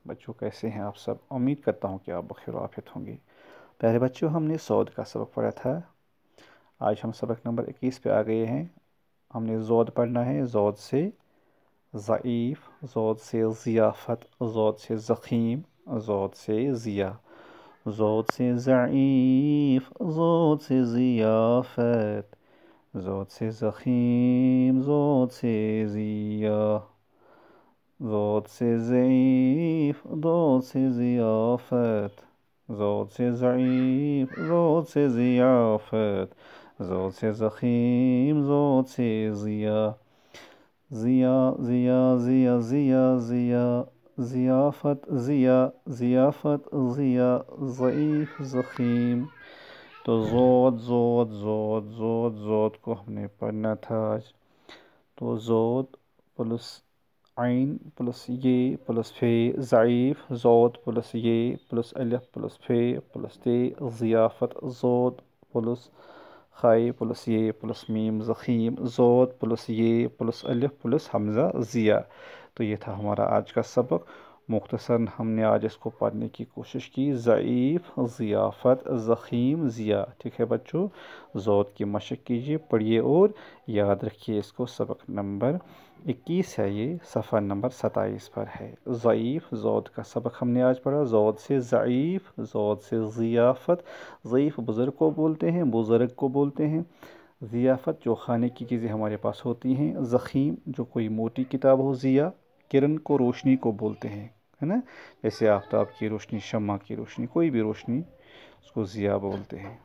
بچوں کیسے ہیں آپ سب؟ امید کرتا ہوں کہ آپ بخیر و عافیت ہوں گے۔ پہلے بچوں ہم نے زود کا سبق پڑھا تھا، آج ہم سبق نمبر 21 پہ آ گئے ہیں۔ ہم نے زود پڑھنا ہے، زود سے ضعیف، زود سے ضیافت، زود سے ضخیم، زود سے ضیا، زود سے ضعیف، زود سے ضیافت، زود سے ضخیم، زود سے ضیا، زود سے ضعیف، زود سے ضیافت، زود سے ضعیف، زود سے ضیافت، زود سے ضخیم، زود سے ضیا، ضیا ضیا ضیا ضیا ضیا، ضیافت ضیا، ضیافت ضیا، ضعیف ضخیم۔ تو زود زود زود زود زود کو ہم نے پڑھنا تھا آج۔ تو زود پلس عین پلس یہ پلس فے، ضعیف، زود پلس یہ پلس الف پلس فے پلس تے، ضیافت، زود پلس خائی پلس یہ پلس میم، ضخیم، زود پلس یہ پلس الف پلس حمزہ ضیا۔ تو یہ تھا ہمارا آج کا سبق۔ مختصراً ہم نے آج اس کو پڑھنے کی کوشش کی، ضعیف، ضیافت، ضخیم، ضیا۔ ٹھیک ہے بچوں، زود کی مشق کیجیے، پڑھیے اور یاد رکھیے اس کو۔ سبق نمبر 21 ہے، یہ صفحہ نمبر 27 پر ہے۔ ضعیف، زود کا سبق ہم نے آج پڑھا۔ زود سے ضعیف، زود سے ضیافت، ضعیف بزرگ کو بولتے ہیں، بزرگ کو بولتے ہیں۔ ضیافت جو کھانے کی چیزیں ہمارے پاس ہوتی ہیں۔ ضخیم جو کوئی موٹی کتاب ہو۔ ضیا کرن کو، روشنی کو بولتے ہیں، ہے نا، جیسے آفتاب کی روشنی، شمع کی روشنی، کوئی بھی روشنی اس کو ضیا بولتے ہیں۔